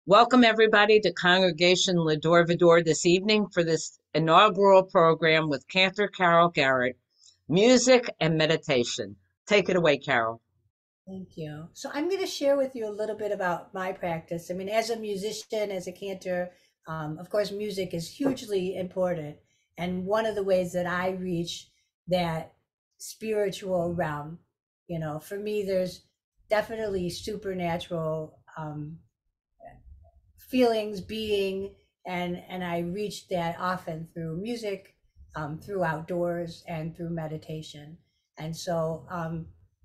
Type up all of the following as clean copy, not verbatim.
Welcome, everybody, to Congregation L'Dor Va-Dor this evening for this inaugural program with Cantor Carol Garrett, Music and Meditation. Take it away, Carol. Thank you. So I'm going to share with you a little bit about my practice. I mean, as a musician, as a cantor, of course, music is hugely important. And one of the ways that I reach that spiritual realm, for me, there's definitely supernatural feelings, being, and I reach that often through music, through outdoors, and through meditation. And so,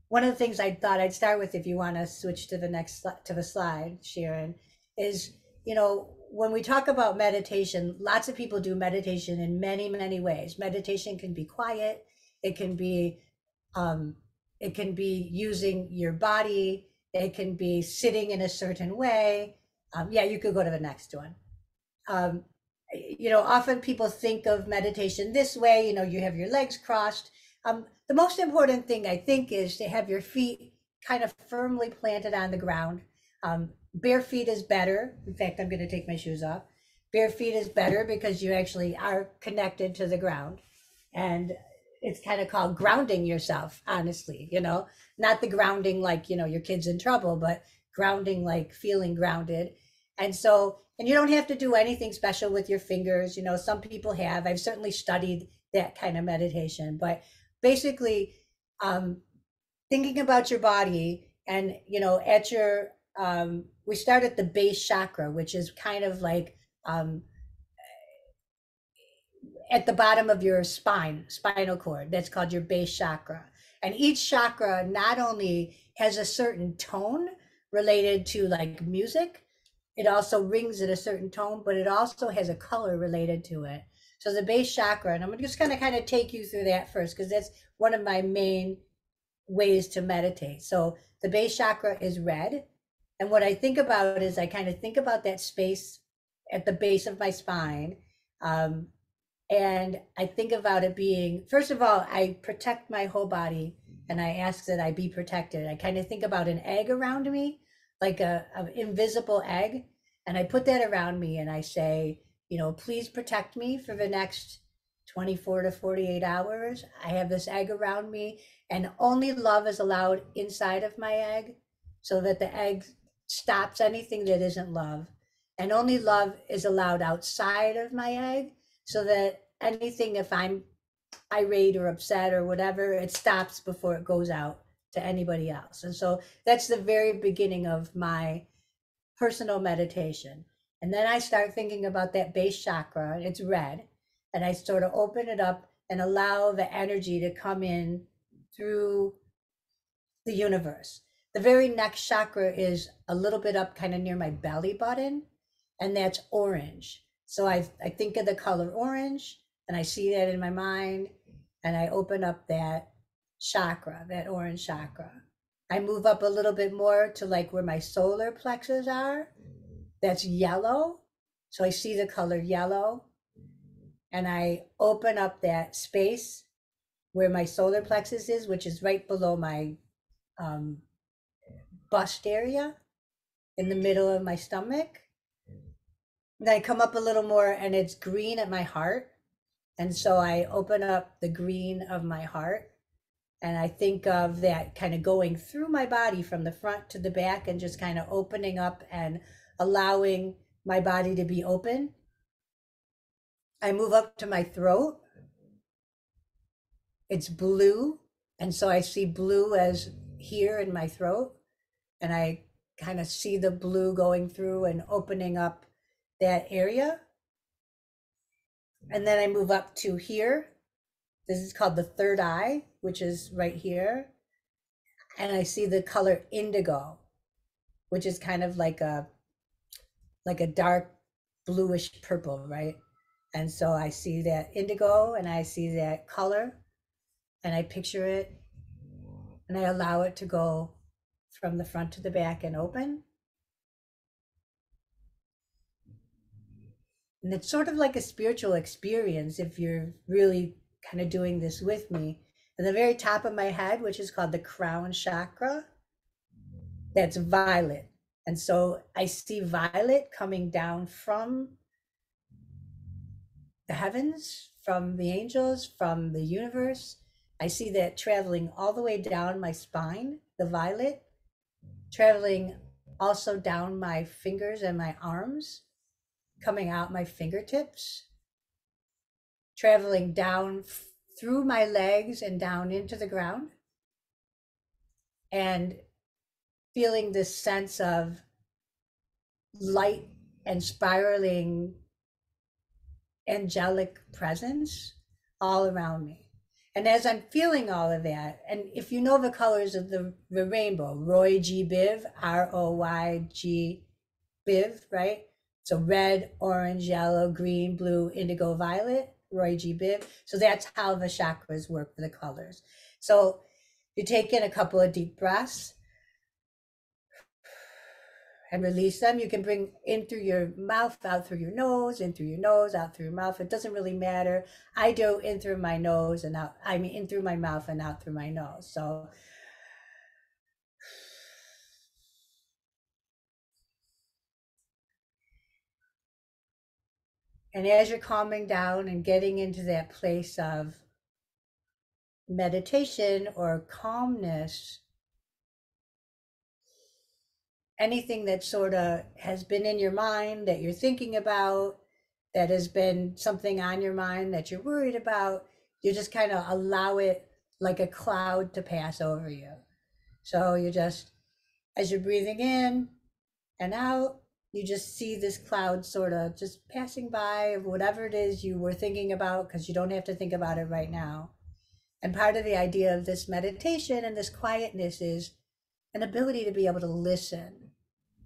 one of the things I thought I'd start with, if you want to switch to the to the slide, Sharon, is when we talk about meditation, lots of people do meditation in many, many ways. Meditation can be quiet. It can be um, it can be using your body. It can be sitting in a certain way. Yeah, you could go to the next one. Um, Often people think of meditation this way. You have your legs crossed. The most important thing I think is to have your feet kind of firmly planted on the ground. Bare feet is better. In fact, I'm going to take my shoes off. Bare feet is better because you actually are connected to the ground. And it's kind of called grounding yourself, honestly, not the grounding like, your kid's in trouble, but grounding like feeling grounded. And you don't have to do anything special with your fingers. Some people have. I've certainly studied that kind of meditation, but basically, um, thinking about your body and, at your, we start at the base chakra, which is kind of like, at the bottom of your spinal cord. That's called your base chakra. And each chakra not only has a certain tone related to like music, it also rings at a certain tone, but it also has a color related to it. So the base chakra, and I'm just going to kind of take you through that first, because that's one of my main ways to meditate. So the base chakra is red. And what I think about is I kind of think about that space at the base of my spine. Um, and I think about it being, first of all, I protect my whole body and I ask that I be protected. I kind of think about an egg around me, like an invisible egg. And I put that around me and I say, please protect me for the next 24 to 48 hours. I have this egg around me, and only love is allowed inside of my egg so that the egg stops anything that isn't love. And only love is allowed outside of my egg so that anything, if I'm irate or upset or whatever, it stops before it goes out to anybody else. And so that's the very beginning of my personal meditation. And then I start thinking about that base chakra, it's red, and I sort of open it up and allow the energy to come in through the universe. The very next chakra is a little bit up kind of near my belly button, and that's orange. So I think of the color orange and I see that in my mind, and I open up that chakra, that orange chakra. I move up a little bit more to like where my solar plexus are. That's yellow. So I see the color yellow, and I open up that space where my solar plexus is, which is right below my um, bust area in the middle of my stomach. Then I come up a little more and it's green at my heart. And so I open up the green of my heart and I think of that kind of going through my body from the front to the back and just kind of opening up and allowing my body to be open. I move up to my throat. It's blue. And so I see blue as here in my throat. And I kind of see the blue going through and opening up that area. And then I move up to here. This is called the third eye, which is right here. And I see the color indigo, which is kind of like a dark bluish purple, right? And so I see that indigo and I see that color and I picture it and I allow it to go from the front to the back and open. And it's sort of like a spiritual experience if you're really kind of doing this with me. At the very top of my head, which is called the crown chakra, that's violet. And so I see violet coming down from the heavens, from the angels, from the universe. I see that traveling all the way down my spine, the violet, traveling also down my fingers and my arms, coming out my fingertips, traveling down through my legs and down into the ground, and feeling this sense of light and spiraling angelic presence all around me. And as I'm feeling all of that, and if you know the colors of the rainbow, Roy G. Biv, R-O-Y-G Biv, right? So red, orange, yellow, green, blue, indigo, violet, Roy G. Biv. So that's how the chakras work for the colors. So you take in a couple of deep breaths and release them. You can bring in through your mouth, out through your nose, in through your nose, out through your mouth. It doesn't really matter. I do in through my nose and out, I mean, in through my mouth and out through my nose. So and as you're calming down and getting into that place of meditation or calmness, anything that sort of has been in your mind that you're thinking about, that has been something on your mind that you're worried about, you just kind of allow it like a cloud to pass over you. So you just, as you're breathing in and out, you just see this cloud sort of just passing by of whatever it is you were thinking about, because you don't have to think about it right now. And part of the idea of this meditation and this quietness is an ability to be able to listen.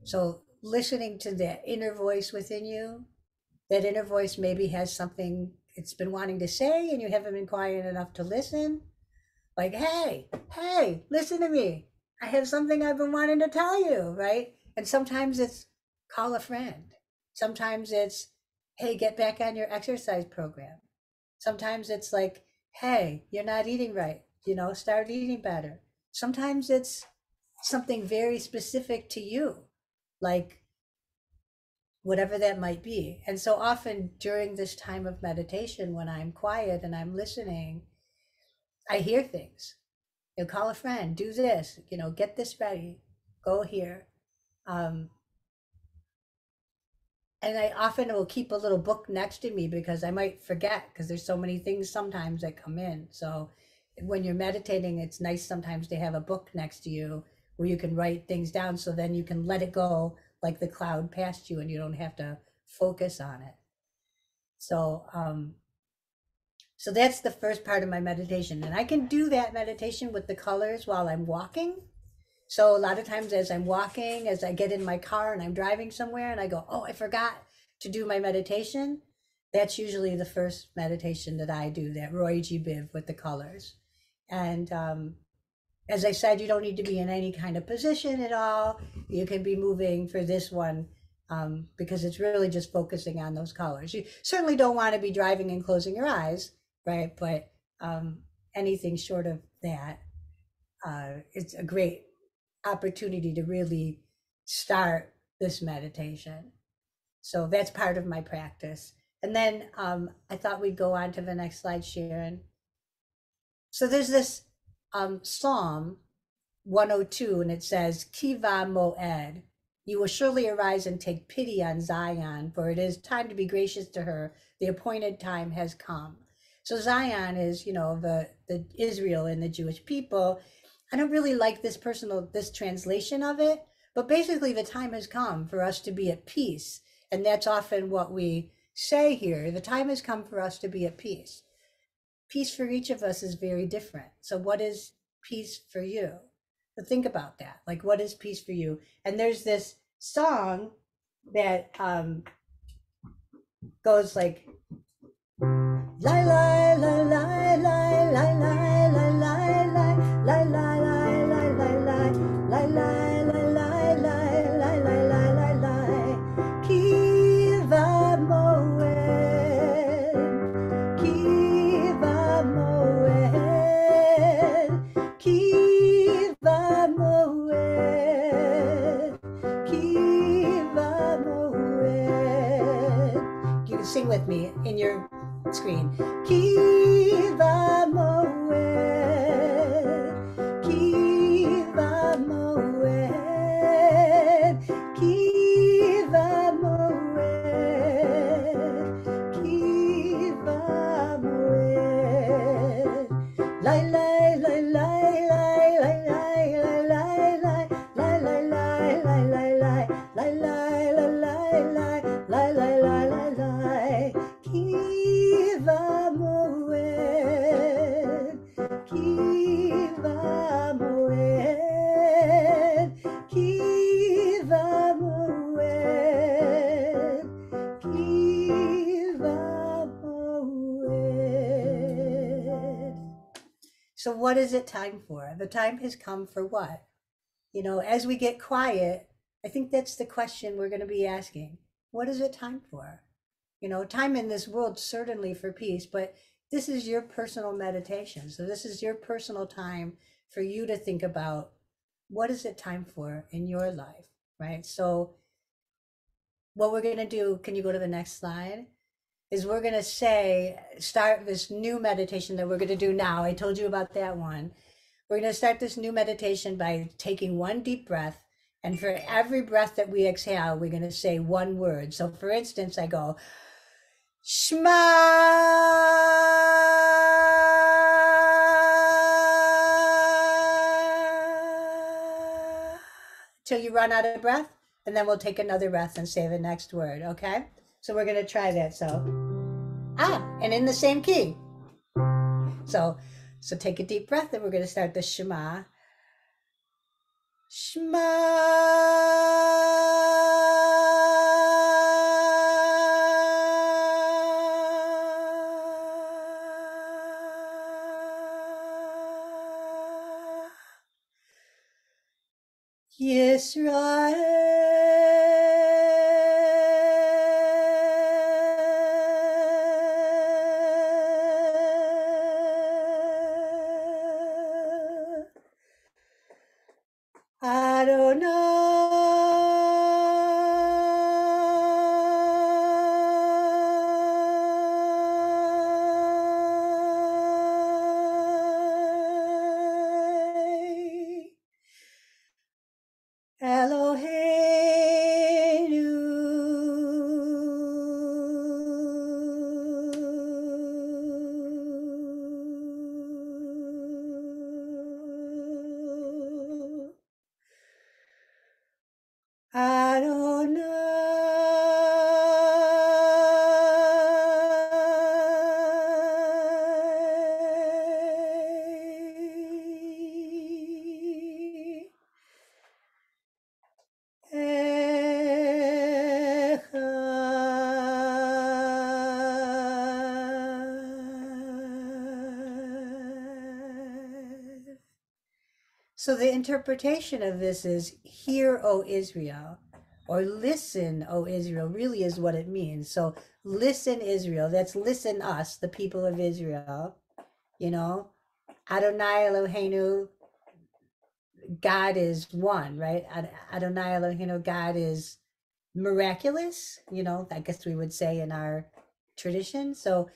So listening to that inner voice within you, that inner voice maybe has something it's been wanting to say and you haven't been quiet enough to listen. Like, hey, listen to me. I have something I've been wanting to tell you, right? And sometimes it's call a friend. Sometimes it's, hey, get back on your exercise program. Sometimes it's like, hey, you're not eating right, start eating better. Sometimes it's something very specific to you, like whatever that might be. And so often during this time of meditation, when I'm quiet and I'm listening, I hear things. Call a friend, do this, get this ready, go here. And I often will keep a little book next to me because I might forget, because there's so many things sometimes that come in. So when you're meditating, it's nice sometimes to have a book next to you where you can write things down, so then you can let it go like the cloud past you and you don't have to focus on it. So so that's the first part of my meditation. And I can do that meditation with the colors while I'm walking. So a lot of times as I'm walking, as I get in my car and I'm driving somewhere and I go, oh, I forgot to do my meditation. That's usually the first meditation that I do, that Roy G. Biv with the colors. And as I said, you don't need to be in any kind of position at all. You can be moving for this one because it's really just focusing on those colors. You certainly don't want to be driving and closing your eyes, right? But anything short of that, it's a great opportunity to really start this meditation. So that's part of my practice. And then I thought we'd go on to the next slide, Sharon. So there's this Psalm 102, and it says, Kiva Moed, you will surely arise and take pity on Zion, for it is time to be gracious to her. The appointed time has come. So Zion is, the Israel and the Jewish people. I don't really like this translation of it, but basically the time has come for us to be at peace. And that's often what we say here. The time has come for us to be at peace. Peace for each of us is very different. So what is peace for you? But think about that. Like, what is peace for you? And there's this song that goes like, la la la la la la la la la la la la la la la Kiva Moed, Kiva Moed, Kiva Moed, Kiva Moed. So what is it time for? The time has come for what? You know, as we get quiet, I think that's the question we're going to be asking. What is it time for? You know, time in this world, certainly for peace, but this is your personal meditation. So this is your personal time for you to think about what is it time for in your life, right? So what we're going to do, can you go to the next slide? Is we're going to start this new meditation that we're going to do now. I told you about that one. We're going to start this new meditation by taking one deep breath. And for every breath that we exhale, we're going to say one word. So for instance, I go, Shema. Till you run out of breath, and then we'll take another breath and say the next word, okay? So we're going to try that. So, and in the same key. So take a deep breath, and we're going to start the Shema. Shema. Yisrael Adonai Eloheinu Adonai Echad. So the interpretation of this is hear, O Israel, or listen, O Israel, really is what it means. So listen, Israel, that's listen us, the people of Israel, you know, Adonai Eloheinu, God is one, right? Adonai Eloheinu, God is miraculous, you know, I guess we would say in our tradition. So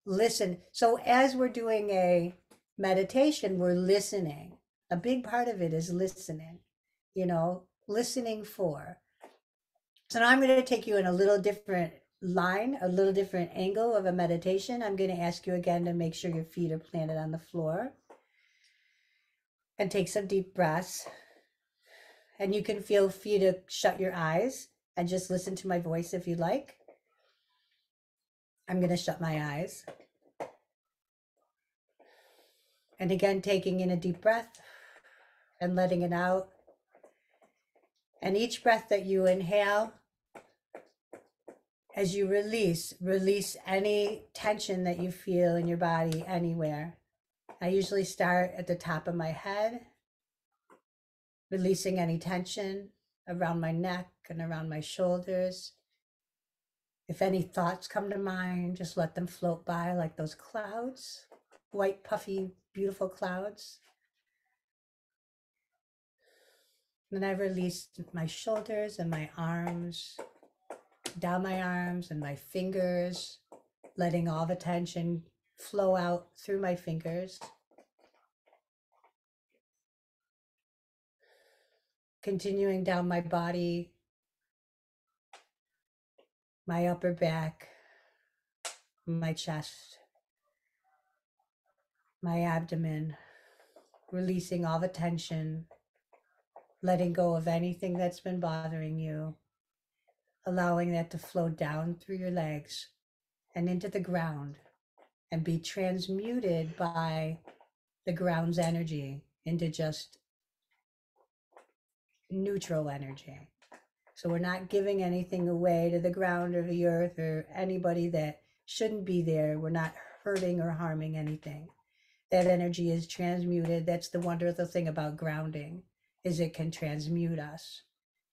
listen. So as we're doing a meditation, we're listening. A big part of it is listening, you know, listening for. So now I'm going to take you in a little different line, a little different angle of a meditation. I'm going to ask you again to make sure your feet are planted on the floor and take some deep breaths. And you can feel free to shut your eyes and just listen to my voice if you like. I'm going to shut my eyes. And again, taking in a deep breath and letting it out. And each breath that you inhale, as you release any tension that you feel in your body anywhere. I usually start at the top of my head, releasing any tension around my neck and around my shoulders. If any thoughts come to mind, just let them float by like those clouds, white, puffy, beautiful clouds. Then I release my shoulders and my arms, down my arms and my fingers, letting all the tension flow out through my fingers. Continuing down my body, my upper back, my chest, my abdomen, releasing all the tension, letting go of anything that's been bothering you, allowing that to flow down through your legs and into the ground and be transmuted by the ground's energy into just neutral energy. So we're not giving anything away to the ground or the earth or anybody that shouldn't be there. We're not hurting or harming anything. That energy is transmuted. That's the wonderful thing about grounding, is it can transmute us,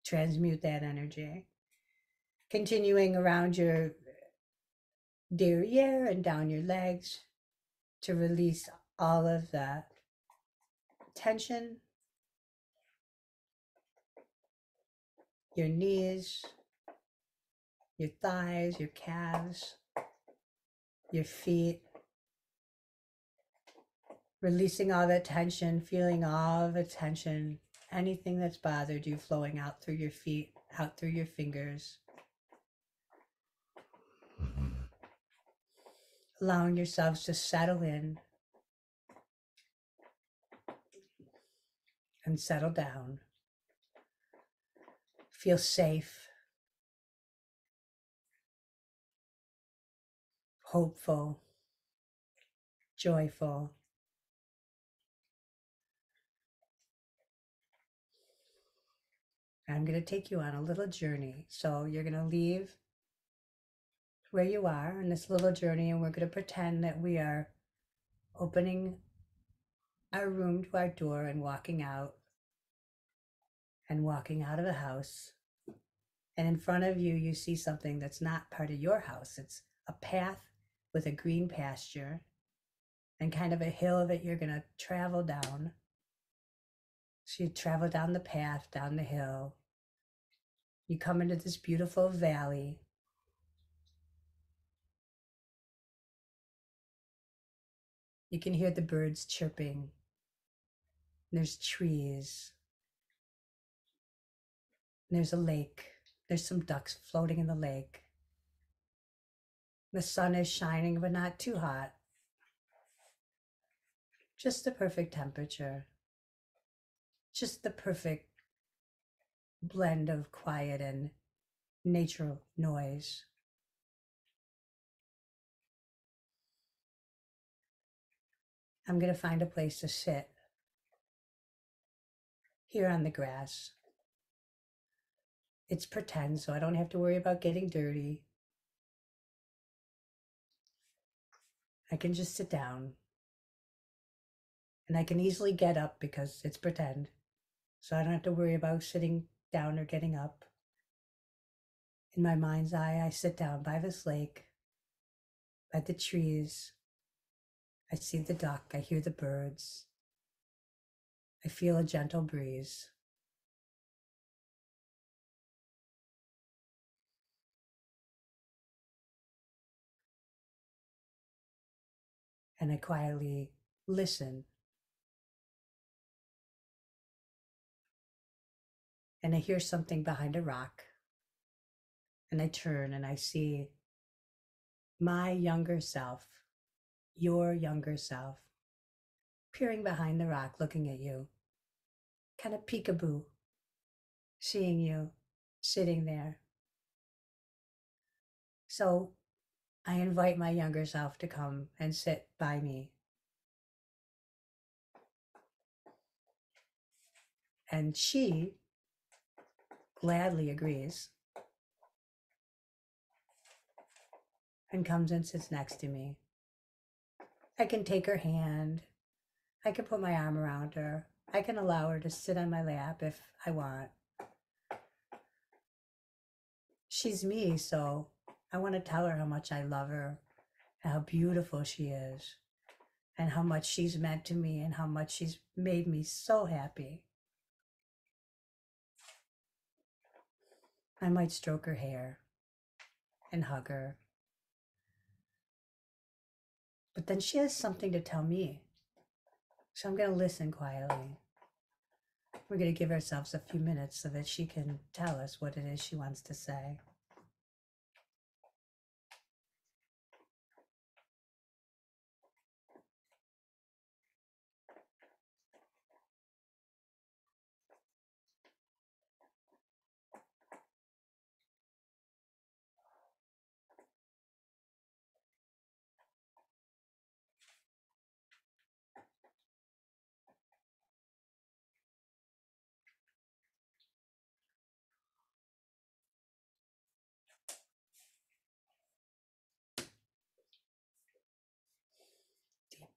transmute that energy. Continuing around your derriere and down your legs to release all of the tension, your knees, your thighs, your calves, your feet. Releasing all that tension, feeling all the tension, anything that's bothered you flowing out through your feet, out through your fingers. Allowing yourselves to settle in and settle down. Feel safe, hopeful, joyful. I'm going to take you on a little journey. So you're going to leave where you are in this little journey, and we're going to pretend that we are opening our room to our door and walking out of the house. And in front of you, you see something that's not part of your house. It's a path with a green pasture and kind of a hill that you're going to travel down. So you travel down the path, down the hill. You come into this beautiful valley. You can hear the birds chirping. There's trees. There's a lake. There's some ducks floating in the lake. The sun is shining, but not too hot. Just the perfect temperature. Just the perfect blend of quiet and natural noise. I'm going to find a place to sit here on the grass. It's pretend, so I don't have to worry about getting dirty. I can just sit down. And I can easily get up because it's pretend. So I don't have to worry about sitting down or getting up. In my mind's eye, I sit down by this lake, by the trees. I see the duck, I hear the birds. I feel a gentle breeze. And I quietly listen. And I hear something behind a rock. And I turn and I see my younger self, your younger self, peering behind the rock, looking at you, kind of peekaboo, seeing you sitting there. So I invite my younger self to come and sit by me. And she gladly agrees and comes and sits next to me. I can take her hand. I can put my arm around her. I can allow her to sit on my lap if I want. She's me, so I want to tell her how much I love her, and how beautiful she is, and how much she's meant to me, and how much she's made me so happy. I might stroke her hair and hug her. But then she has something to tell me. So I'm going to listen quietly. We're going to give ourselves a few minutes so that she can tell us what it is she wants to say.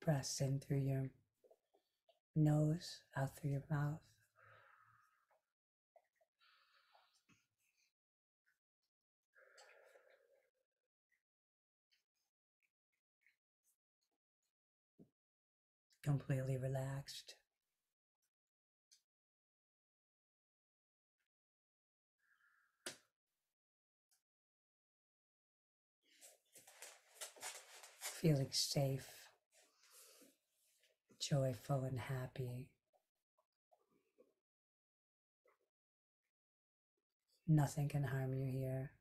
breaths in through your nose, out through your mouth. Completely relaxed. Feeling safe, joyful, and happy. Nothing can harm you here.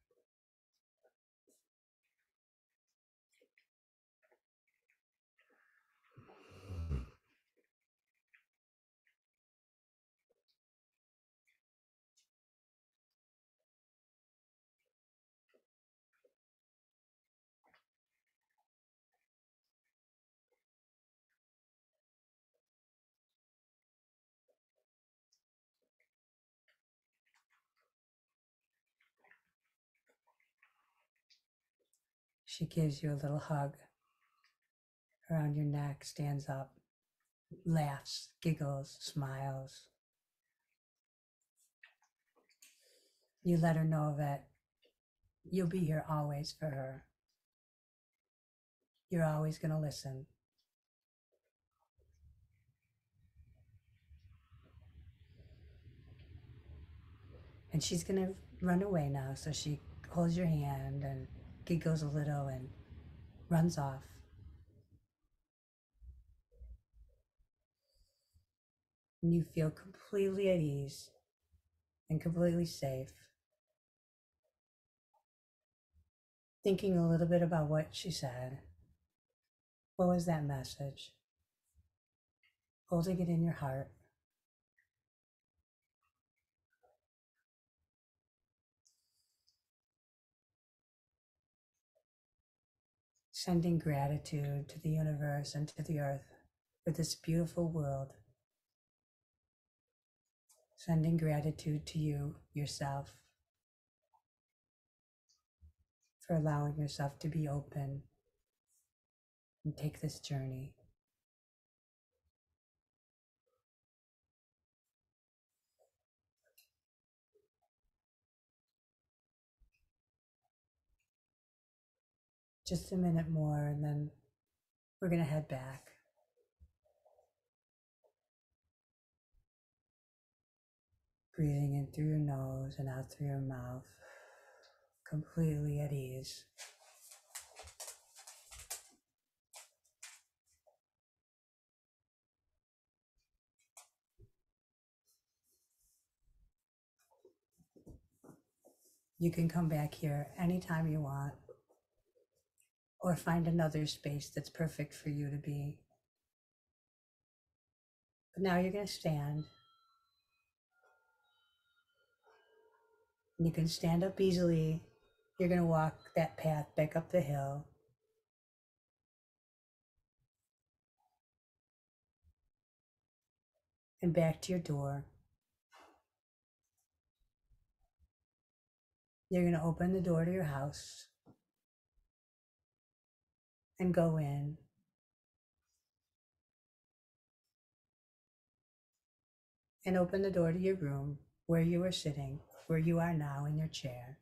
She gives you a little hug around your neck, stands up, laughs, giggles, smiles. You let her know that you'll be here always for her. You're always going to listen. And she's going to run away now, so she holds your hand and giggles a little and runs off. And you feel completely at ease and completely safe. Thinking a little bit about what she said. What was that message? Holding it in your heart. Sending gratitude to the universe and to the earth for this beautiful world. Sending gratitude to you, yourself, for allowing yourself to be open and take this journey. Just a minute more and then we're going to head back. Breathing in through your nose and out through your mouth, completely at ease. You can come back here anytime you want, or find another space that's perfect for you to be. But now you're going to stand. You can stand up easily. You're going to walk that path back up the hill. And back to your door. You're going to open the door to your house and go in. And open the door to your room where you are sitting, where you are now in your chair.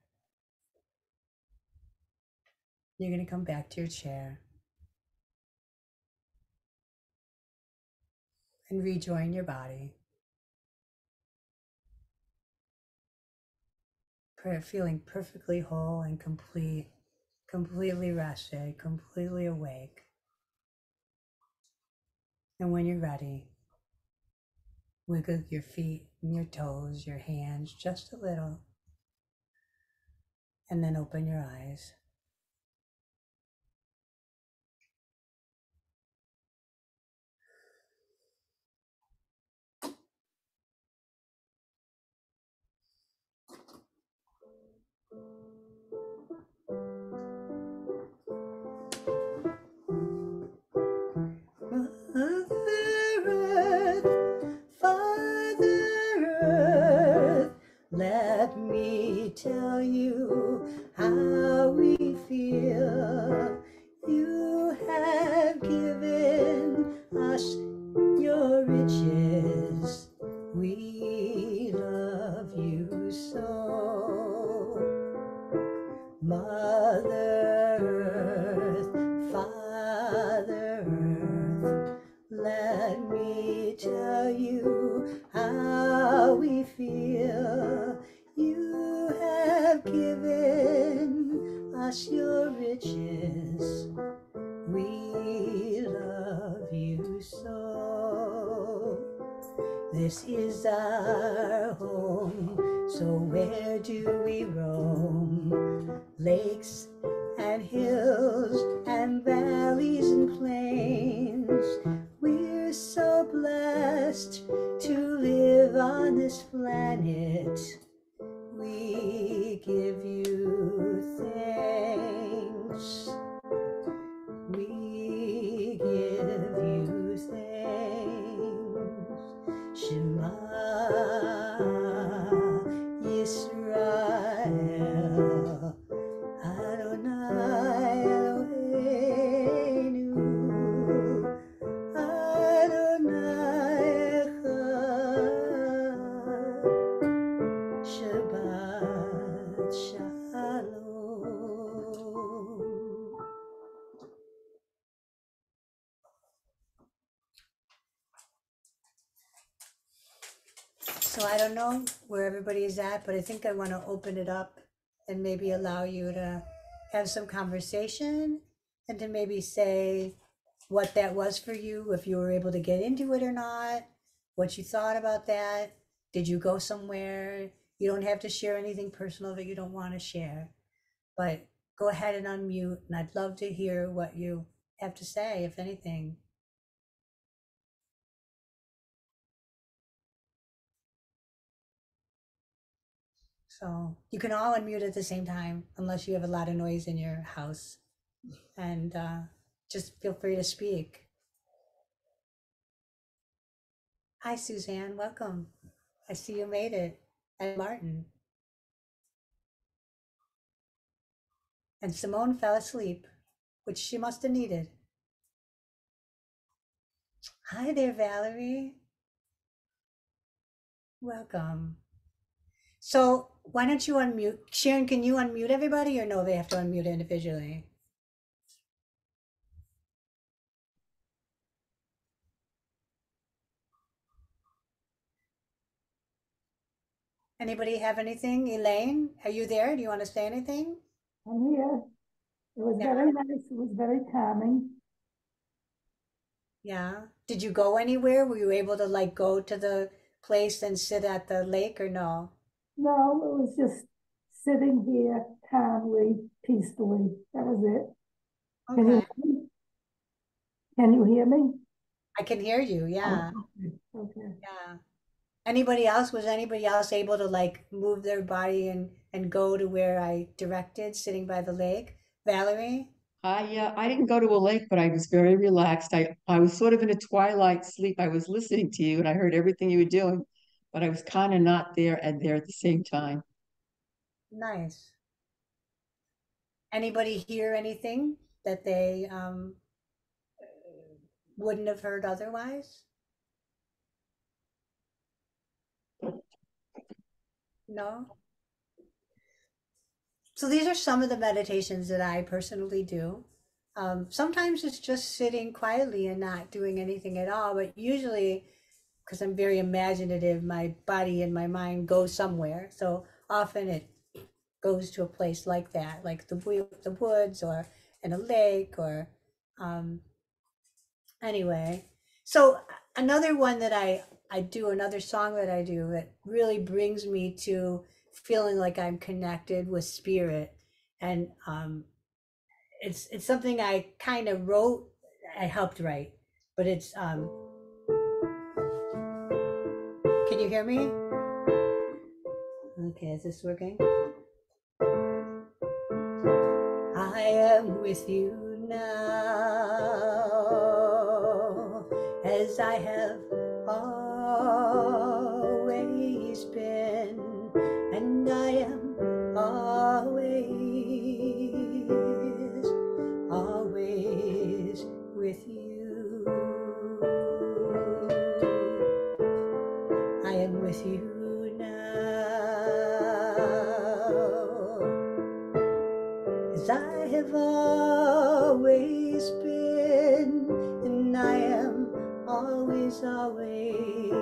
You're going to come back to your chair and rejoin your body. Feeling perfectly whole and complete, completely rested, completely awake. And when you're ready, wiggle your feet and your toes, your hands just a little, and then open your eyes. Let me tell you how we feel. You have given your riches. We love you so. Mother Earth, Father Earth, let me tell you how we feel. You have given us your riches. We love you so. This is our home, so where do we roam? Lakes and hills and valleys and plains. We're so blessed to live on this planet. We give you thanks. We give you thanks. Shema Yisrael, Adonai Eloheinu, Adonai Echad. Shabbat Shalom. So I don't know where everybody is at, but I think I want to open it up and maybe allow you to have some conversation and to maybe say what that was for you, if you were able to get into it or not, what you thought about that. Did you go somewhere? You don't have to share anything personal that you don't want to share, but go ahead and unmute, and I'd love to hear what you have to say, if anything. So you can all unmute at the same time, unless you have a lot of noise in your house. And just feel free to speak. Hi, Suzanne. Welcome. I see you made it. And Martin. And Simone fell asleep, which she must have needed. Hi there, Valerie. Welcome. So why don't you unmute? Sharon, can you unmute everybody, or no, they have to unmute individually? Anybody have anything? Elaine, are you there? Do you want to say anything? I'm here. It was very nice. It was very calming. Yeah. Did you go anywhere? Were you able to like go to the place and sit at the lake, or no? No, it was just sitting here calmly, peacefully. That was it. Can you Okay. hear me? Can you hear me? I can hear you. Yeah. Oh, okay. Yeah. Anybody else? Was anybody else able to like move their body and go to where I directed, sitting by the lake? Valerie? I didn't go to a lake, but I was very relaxed. I was sort of in a twilight sleep. I was listening to you and I heard everything you were doing, but I was kind of not there and there at the same time. Nice. Anybody hear anything that they wouldn't have heard otherwise? No? So these are some of the meditations that I personally do. Sometimes it's just sitting quietly and not doing anything at all, but usually, because I'm very imaginative, my body and my mind go somewhere. So often it goes to a place like that, like the woods or in a lake or anyway. So another one that I do, another song that I do that really brings me to feeling like I'm connected with spirit, and it's something I kind of wrote, I helped write, but it's can you hear me? Okay, is this working? I am with you now, as I have always been, and I am always with you. have always been, and I am always, always,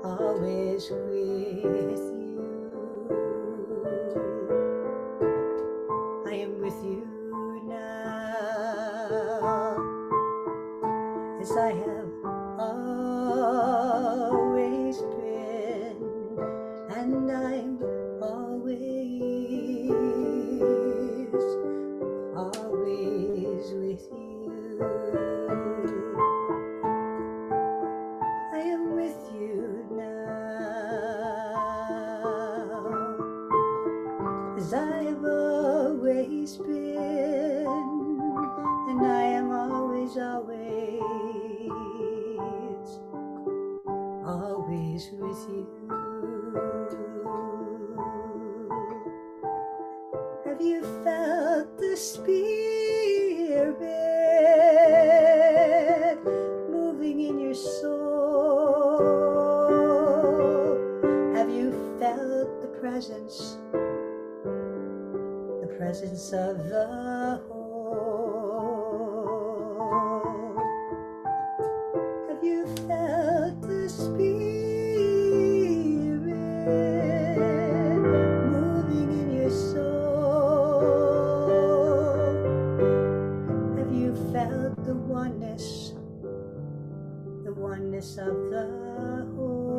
always with you. I am with you now, as I have always been, and I'm always, always with you. I am with you now, as I have always been, and I am always, always, always with you. Have you felt the Spirit moving in your soul? Have you felt the presence of the whole? Have you felt the Spirit moving in your soul? Have you felt the oneness of the whole?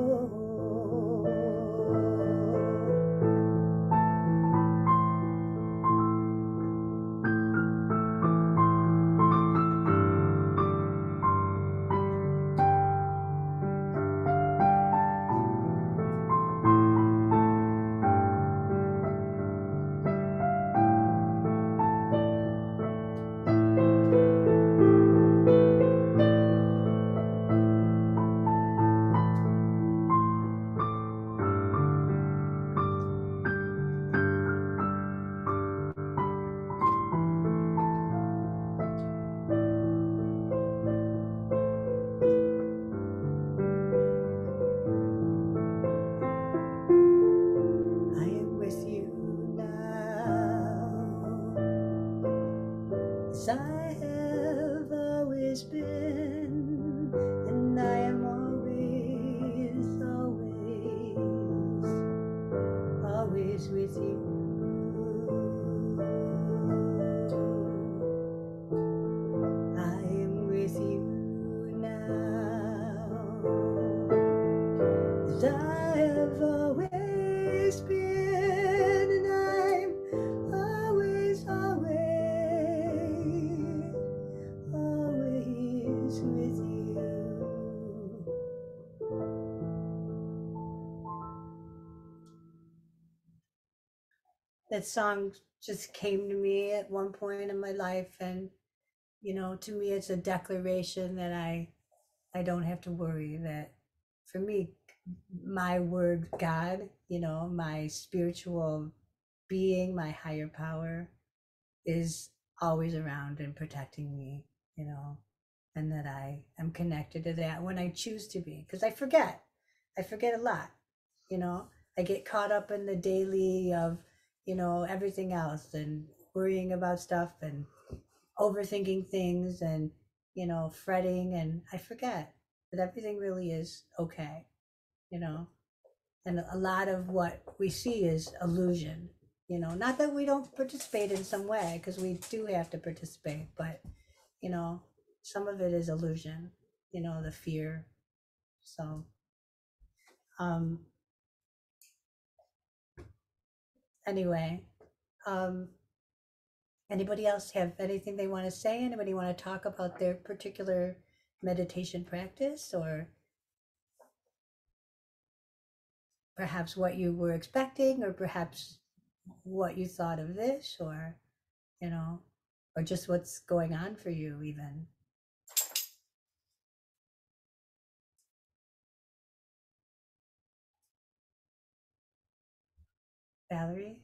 I have always been, and I am always, always, always with you. I am with you now, as I have always been, and I'm always, always, always with you. That song just came to me at one point in my life, and to me it's a declaration that I don't have to worry, that for me, my word God, my spiritual being, my higher power is always around and protecting me, and that I am connected to that when I choose to be, because I forget a lot. I get caught up in the daily of everything else, and worrying about stuff, and overthinking things, and fretting, and I forget that everything really is okay. And a lot of what we see is illusion. Not that we don't participate in some way, because we do have to participate, but some of it is illusion, the fear. So anyway, anybody else have anything they want to say? Anybody want to talk about their particular meditation practice, or perhaps what you were expecting, or perhaps what you thought of this, or or just what's going on for you even? Valerie?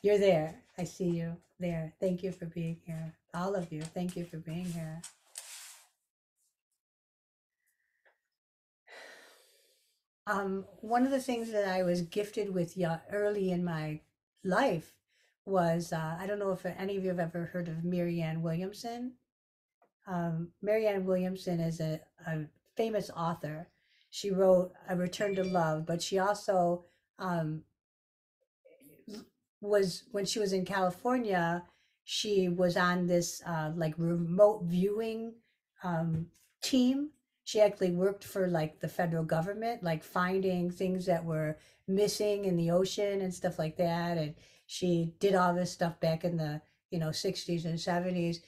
You're there. I see you there. Thank you for being here. All of you, thank you for being here. One of the things that I was gifted with early in my life was I don't know if any of you have ever heard of Marianne Williamson. Marianne Williamson is a famous author. She wrote A Return to Love, but she also um, was, when she was in California, she was on this like remote viewing um, team. She actually worked for like the federal government, like finding things that were missing in the ocean and stuff like that. And she did all this stuff back in the 60s and 70s.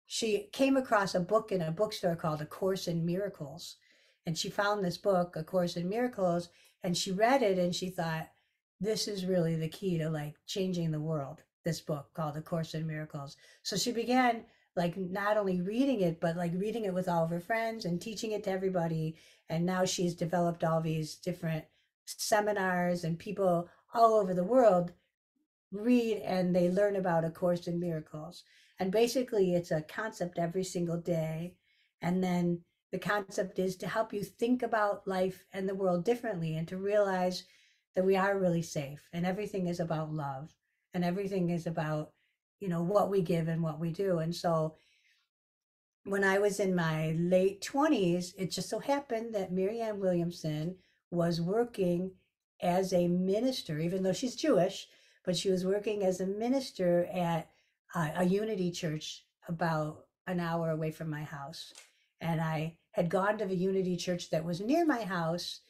She came across a book in a bookstore called A Course in Miracles, and she found this book, A Course in Miracles, and she read it and she thought, this is really the key to like changing the world, this book called A Course in Miracles. So she began like not only reading it, but like reading it with all of her friends and teaching it to everybody. And now she's developed all these different seminars, and people all over the world read and they learn about A Course in Miracles. And basically, it's a concept every single day. And then the concept is to help you think about life and the world differently, and to realize that we are really safe, and everything is about love, and everything is about what we give and what we do. And so when I was in my late 20s, it just so happened that Marianne Williamson was working as a minister, even though she's Jewish, but she was working as a minister at a Unity church about an hour away from my house. And I had gone to the Unity church that was near my house,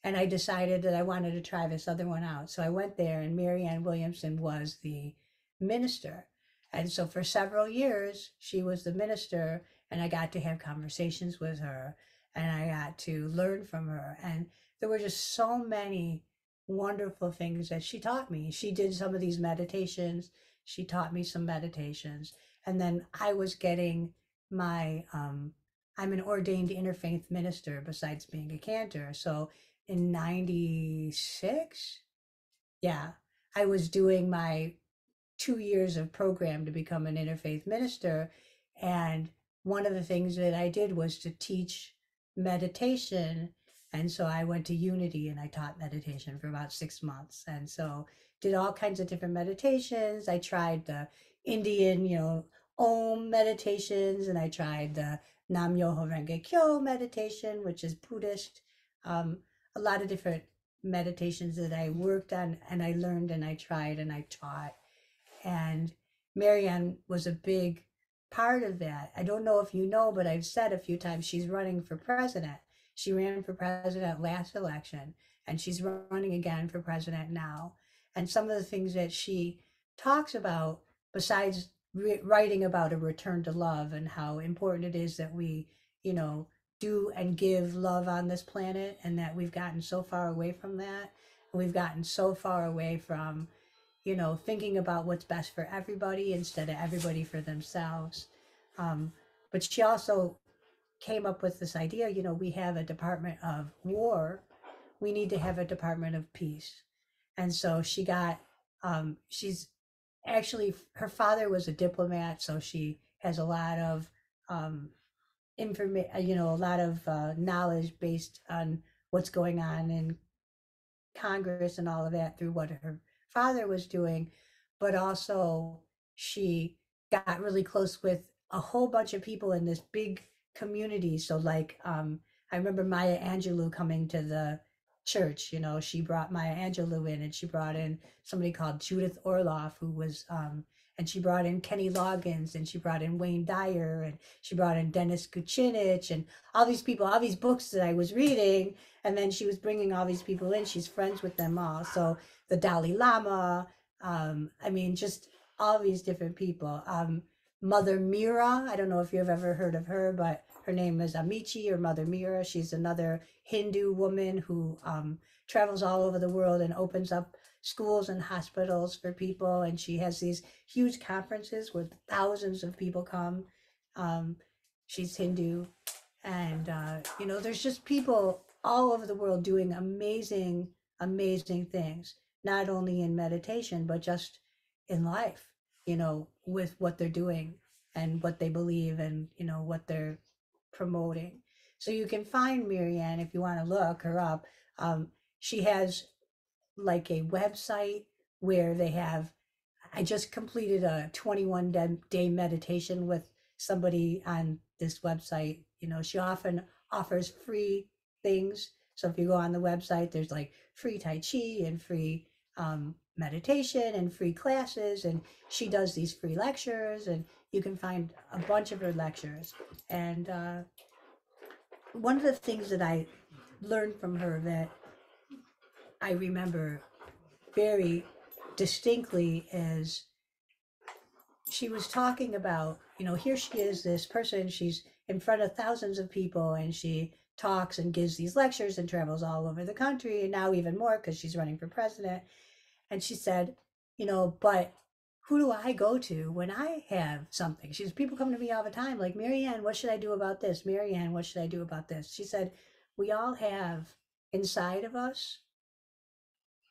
and I decided that I wanted to try this other one out. So I went there, and Marianne Williamson was the minister. And so for several years, she was the minister, and I got to have conversations with her, and I got to learn from her. And there were just so many wonderful things that she taught me. She did some of these meditations. She taught me some meditations. And then I was getting my, I'm an ordained interfaith minister besides being a cantor. So in 96, yeah, I was doing my 2 years of program to become an interfaith minister. And one of the things that I did was to teach meditation. And so I went to Unity and I taught meditation for about 6 months. And so did all kinds of different meditations. I tried the Indian, Om meditations, and I tried the Nam Myoho Renge Kyo meditation, which is Buddhist. A lot of different meditations that I worked on, and I learned and I tried and I taught. And Marianne was a big part of that. I don't know if you know, but I've said a few times she's running for president. She ran for president last election, and she's running again for president now. And some of the things that she talks about, besides writing about a return to love and how important it is that we, do and give love on this planet, and that we've gotten so far away from that. We've gotten so far away from thinking about what's best for everybody instead of everybody for themselves. But she also came up with this idea, we have a Department of War, we need to have a Department of Peace. And so she's actually, her father was a diplomat, so she has a lot of information, a lot of knowledge based on what's going on in Congress and all of that through what her father was doing. But also she got really close with a whole bunch of people in this big community. So like I remember Maya Angelou coming to the church. She brought Maya Angelou in, and she brought in somebody called Judith Orloff, who was and she brought in Kenny Loggins, and she brought in Wayne Dyer, and she brought in Dennis Kucinich, and all these people, all these books that I was reading. And then she was bringing all these people in. She's friends with them all. So the Dalai Lama, just all these different people. Mother Mira, I don't know if you've ever heard of her, but her name is Amici, or Mother Mira. She's another Hindu woman who travels all over the world and opens up schools and hospitals for people. And she has these huge conferences where thousands of people come. She's Hindu. And, there's just people all over the world doing amazing, amazing things, not only in meditation, but just in life, with what they're doing and what they believe and, what they're promoting. So you can find Marianne, if you want to look her up, She has like a website where they have, I just completed a 21-day meditation with somebody on this website. You know, she often offers free things. So if you go on the website, there's like free Tai Chi and free meditation and free classes. And she does these free lectures, and you can find a bunch of her lectures. And one of the things that I learned from her that I remember very distinctly is she was talking about, you know, here she is, this person, she's in front of thousands of people, and she talks and gives these lectures and travels all over the country, and now even more because she's running for president. And she said, you know, but who do I go to when I have something? She says, people come to me all the time, like, Marianne, what should I do about this? Marianne, what should I do about this? She said, we all have inside of us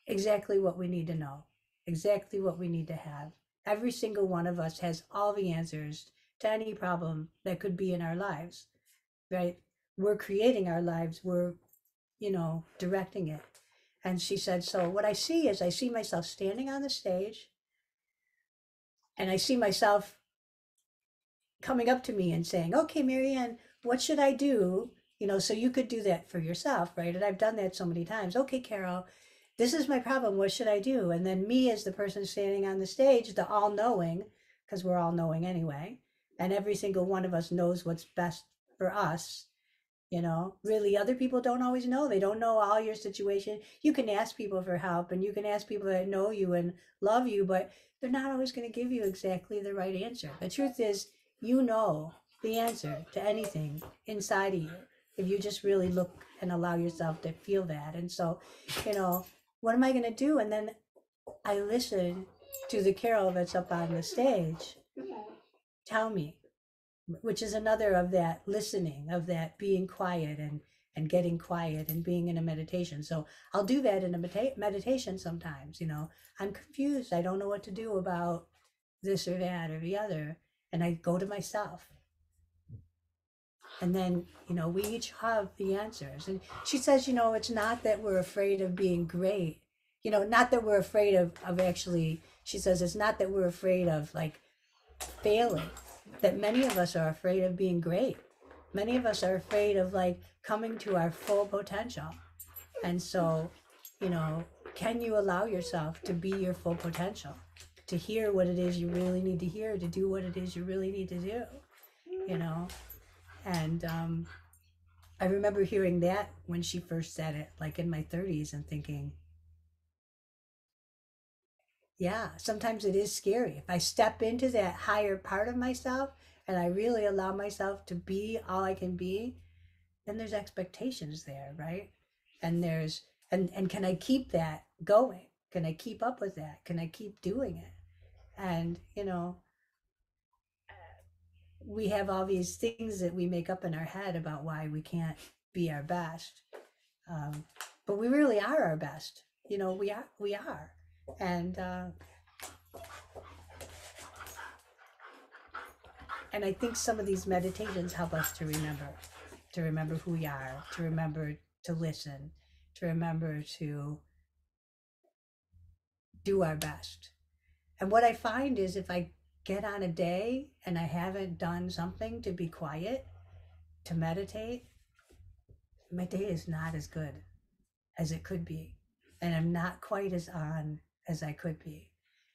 exactly what we need to know, exactly what we need to have. Every single one of us has all the answers to any problem that could be in our lives, right? We're creating our lives. We're, you know, directing it. And she said, so what I see is I see myself standing on the stage, and I see myself coming up to me and saying, okay, Marianne, what should I do? You know, so you could do that for yourself, right? And I've done that so many times. Okay, Carol, this is my problem. What should I do? And then me as the person standing on the stage, the all-knowing, because we're all knowing anyway, and every single one of us knows what's best for us. You know, really, other people don't always know. They don't know all your situation. You can ask people for help, and you can ask people that know you and love you, but they're not always going to give you exactly the right answer. The truth is, you know the answer to anything inside of you if you just really look and allow yourself to feel that. And so, you know, what am I going to do? And then I listen to the Carol that's up on the stage tell me, which is another of that listening, of that being quiet and getting quiet and being in a meditation. So I'll do that in a meditation sometimes. You know, I'm confused. I don't know what to do about this or that or the other. And I go to myself. And then, you know, we each have the answers. And she says, you know, it's not that we're afraid of being great. You know, not that we're afraid of actually, she says, it's not that we're afraid of like failing, that many of us are afraid of being great. Many of us are afraid of like coming to our full potential. And so, you know, can you allow yourself to be your full potential, to hear what it is you really need to hear, to do what it is you really need to do, you know? And I remember hearing that when she first said it, like in my 30s, and thinking, yeah, sometimes it is scary. If I step into that higher part of myself and I really allow myself to be all I can be, then there's expectations there, right? And there's, and can I keep that going? Can I keep up with that? Can I keep doing it? And, you know, we have all these things that we make up in our head about why we can't be our best. But we really are our best. You know, we are. And I think some of these meditations help us to remember who we are, to remember to listen, to remember to do our best. And what I find is if I get on a day and I haven't done something to be quiet, to meditate, my day is not as good as it could be. And I'm not quite as on as I could be.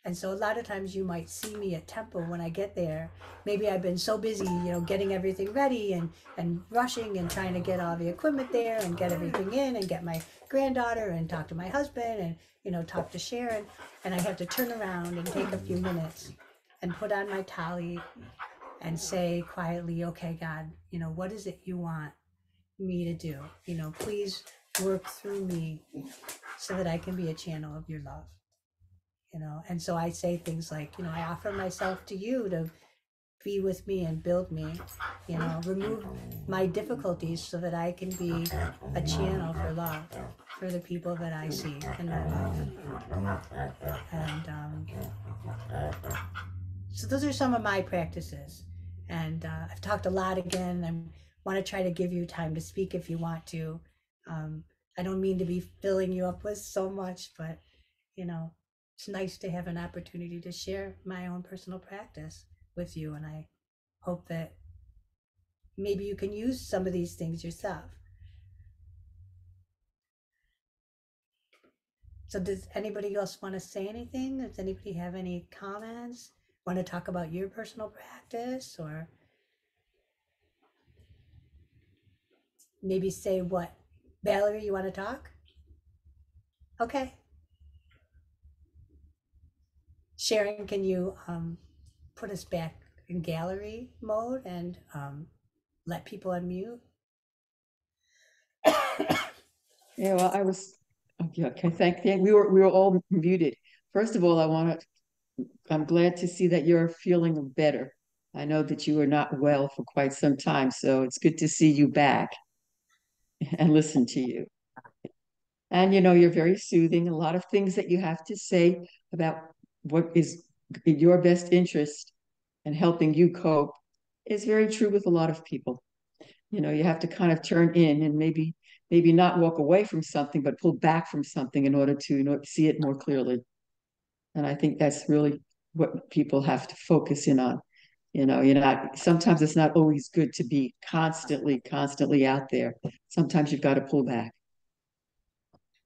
And so a lot of times you might see me at temple when I get there. Maybe I've been so busy, you know, getting everything ready and rushing and trying to get all the equipment there and get everything in and get my granddaughter and talk to my husband and, you know, talk to Sharon. And I have to turn around and take a few minutes and put on my tali and say quietly, okay, God, you know, what is it you want me to do? You know, please work through me so that I can be a channel of your love. You know, and so I say things like, you know, I offer myself to you to be with me and build me, you know, remove my difficulties so that I can be a channel for love for the people that I see in my life. And so those are some of my practices. And I've talked a lot again. I want to try to give you time to speak if you want to. I don't mean to be filling you up with so much, but you know, it's nice to have an opportunity to share my own personal practice with you. And I hope that maybe you can use some of these things yourself. So does anybody else want to say anything? Does anybody have any comments? Want to talk about your personal practice, or maybe say what? Valerie, you want to talk? Okay. Sharon, can you put us back in gallery mode and let people unmute? Yeah, well, I was okay. Thank you. We were all muted. First of all, I'm glad to see that you're feeling better. I know that you were not well for quite some time, so it's good to see you back and listen to you. And you're very soothing. A lot of things that you have to say about what is in your best interest and helping you cope is very true with a lot of people. You have to kind of turn in and maybe not walk away from something, but pull back from something in order to see it more clearly. And I think that's really what people have to focus in on. Sometimes it's not always good to be constantly out there. Sometimes you've got to pull back.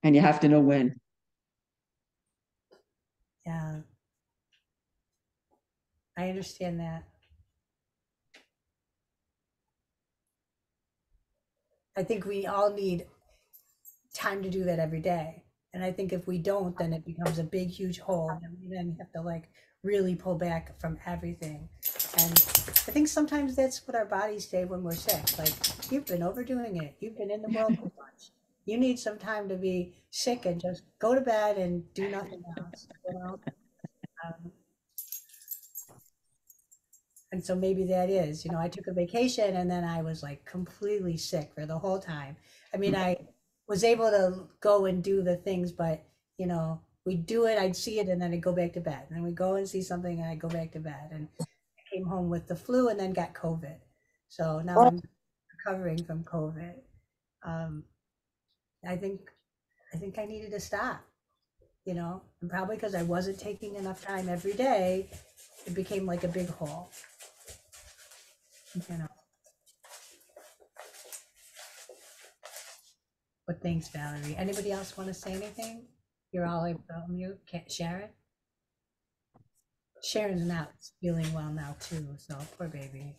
And you have to know when. Yeah. I understand that. I think we all need time to do that every day. And I think if we don't, then it becomes a big, huge hole. And we then have to really pull back from everything. And I think sometimes that's what our bodies say when we're sick. Like, you've been overdoing it. You've been in the world too much. You need some time to be sick and just go to bed and do nothing else. And so maybe that is, I took a vacation and then I was completely sick for the whole time. I mean, I was able to go and do the things, but we do it, I'd see it, and then I'd go back to bed. And then we go and see something and I'd go back to bed. And I came home with the flu and then got COVID. So now I'm recovering from COVID. I think I needed to stop, and probably because I wasn't taking enough time every day, it became like a big hole. But thanks, Valerie. Anybody else want to say anything? You're all able to mute. Sharon? Sharon's not feeling well now too, so poor baby.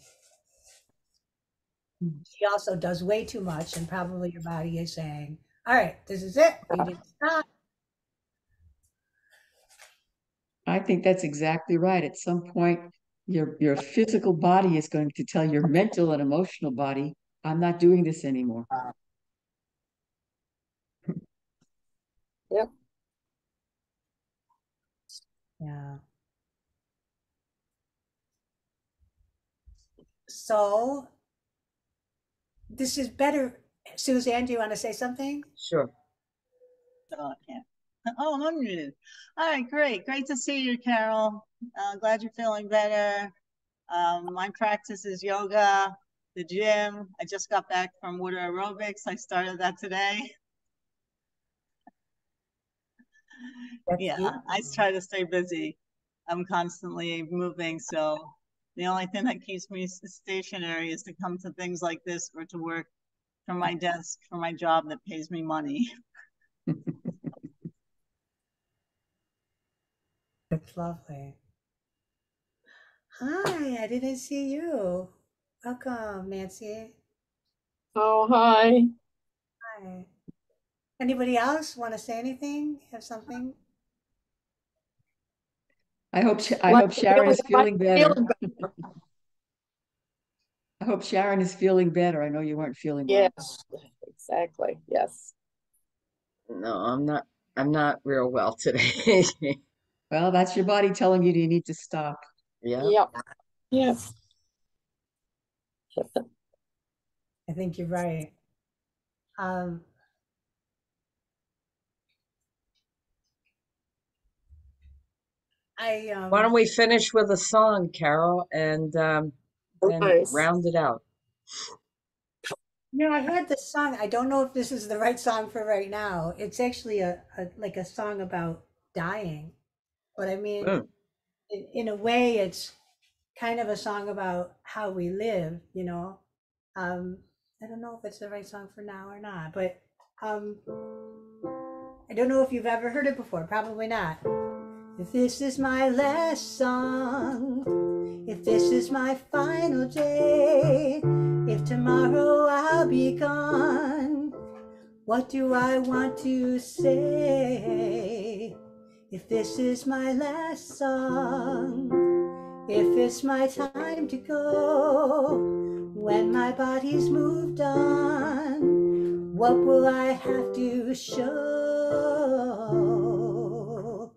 She also does way too much, and probably your body is saying, all right, this is it. You need to stop. I think that's exactly right. At some point, your physical body is going to tell your mental and emotional body, I'm not doing this anymore. Yep. Yeah. So this is better. Suzanne, do you want to say something? Sure. Oh, yeah. Oh, I'm unmuted. All right, great. Great to see you, Carol. Glad you're feeling better. My practice is yoga, the gym. I just got back from water aerobics. I started that today. Yeah, I try to stay busy. I'm constantly moving, so the only thing that keeps me stationary is to come to things like this or to work from my desk for my job that pays me money. That's lovely. Hi, I didn't see you. Welcome, Nancy. Oh, hi. Hi. Anybody else want to say anything? Have something? I hope Sharon is feeling better. I hope Sharon is feeling better. I know you weren't feeling well. Yes, exactly. Yes. No, I'm not real well today. Well, that's your body telling you need to stop. Yeah. Yep. Yes. I think you're right. Why don't we finish with a song, Carol, and then Nice. round it out? I had this song. I don't know if this is the right song for right now. It's actually a like a song about dying, but I mean, Mm. in a way, it's kind of a song about how we live. I don't know if it's the right song for now or not, but um, I don't know if you've ever heard it before. Probably not. If this is my last song, if this is my final day, if tomorrow I'll be gone, what do I want to say? If this is my last song, if it's my time to go, when my body's moved on, what will I have to show?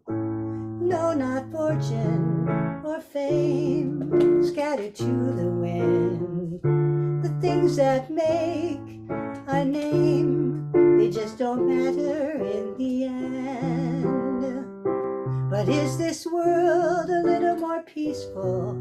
No, not fortune or fame scattered to the wind. The things that make a name, they just don't matter in the end. But is this world a little more peaceful?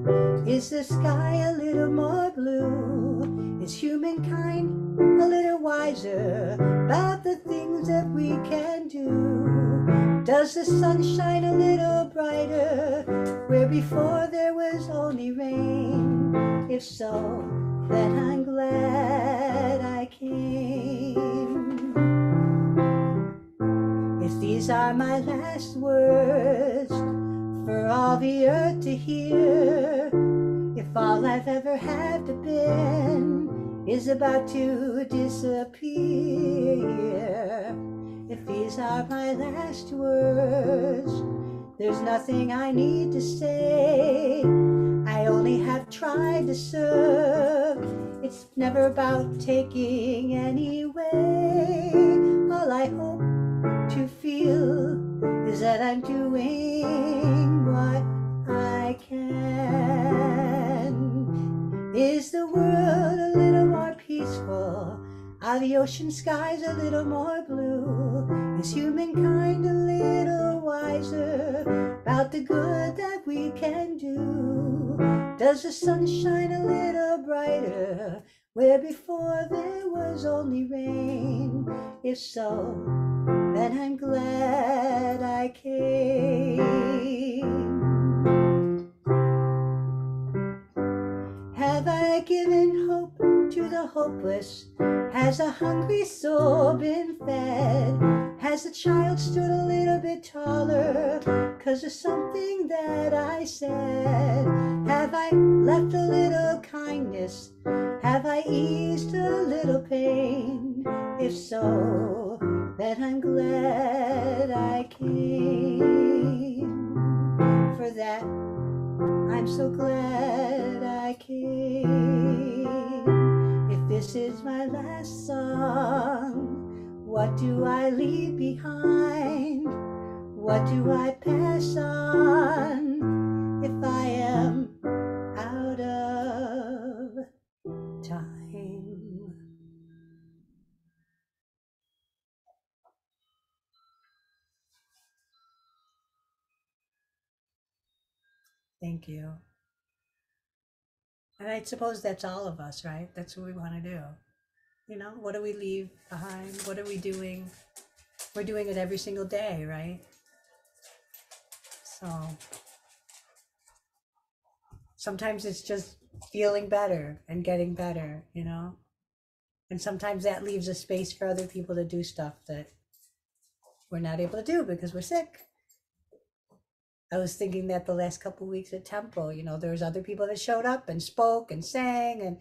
Is the sky a little more blue? Is humankind a little wiser about the things that we can do? Does the sun shine a little brighter where before there was only rain? If so, then I'm glad I came. If these are my last words for all the earth to hear, if all I've ever had to been is about to disappear, if these are my last words, there's nothing I need to say. I only have tried to serve. It's never about taking anyway. All I hope to feel is that I'm doing what I can. Is the world a little more peaceful? Are the ocean skies a little more blue? Is humankind a little wiser about the good that we can do? Does the sun shine a little brighter where before there was only rain? If so, then I'm glad I came. Have I given hope to the hopeless? Has a hungry soul been fed? Has a child stood a little bit taller 'cause of something that I said? Have I left a little kindness? Have I eased a little pain? If so, then I'm glad I came. For that, I'm so glad I came. If this is my last song, what do I leave behind? What do I pass on if I am out of time? Thank you. And I suppose that's all of us, right? That's what we want to do. What do we leave behind? What are we doing? We're doing it every single day, right? So sometimes it's just feeling better and getting better, And sometimes that leaves a space for other people to do stuff that we're not able to do because we're sick. I was thinking that the last couple of weeks at Temple, there was other people that showed up and spoke and sang and,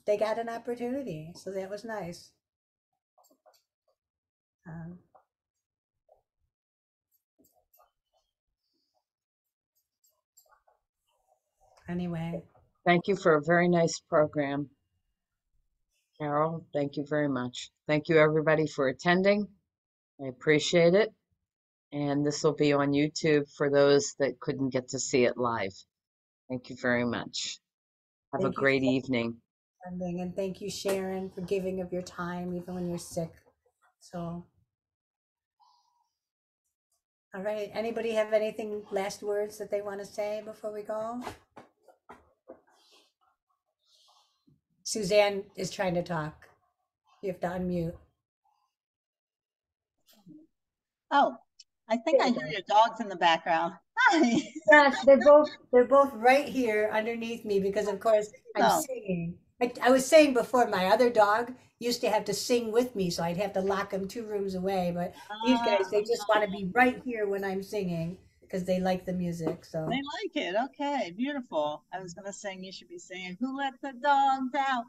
they got an opportunity. So that was nice. Anyway. Thank you for a very nice program, Carol. Thank you very much. Thank you, everybody, for attending. I appreciate it. And this will be on YouTube for those that couldn't get to see it live. Thank you very much. Have a great evening. And thank you, Sharon, for giving of your time, even when you're sick. So, all right. Anybody have anything, last words that they want to say before we go? Suzanne is trying to talk. You have to unmute. Oh, I think There I you hear go. your dogs in the background. Hi. Yes, they're both right here underneath me because of course I'm Oh, singing. I was saying before my other dog used to have to sing with me, so I'd have to lock him 2 rooms away. But these guys, they just want to be right here when I'm singing because they like the music. they So like it. Okay, beautiful. I was gonna sing. You should be singing. Who let the dogs out?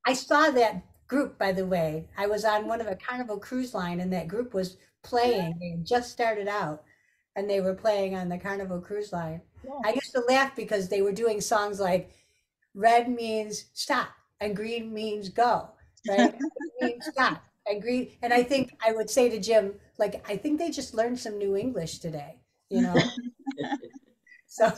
I saw that group, by the way. I was on one of a Carnival cruise line, and that group was playing. They had just started out, and they were playing on the Carnival cruise line. Cool. I used to laugh because they were doing songs like red means stop and green means go, right? Red means stop and green. And I think I would say to Jim, like, I think they just learned some new English today, you know? So,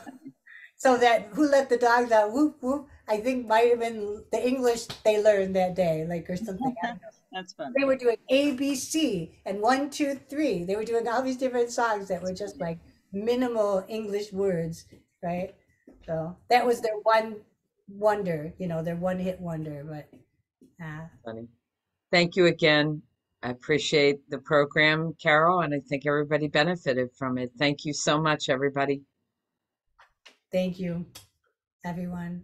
so that who let the dogs out, whoop, whoop, I think might have been the English they learned that day, like, or something. I don't know. That's funny. They were doing ABC and 1, 2, 3. They were doing all these different songs that were just like minimal English words, right? So that was their one wonder, their one hit wonder. But Funny. Thank you again. I appreciate the program, Carol, and I think everybody benefited from it. Thank you so much, everybody. thank you, everyone.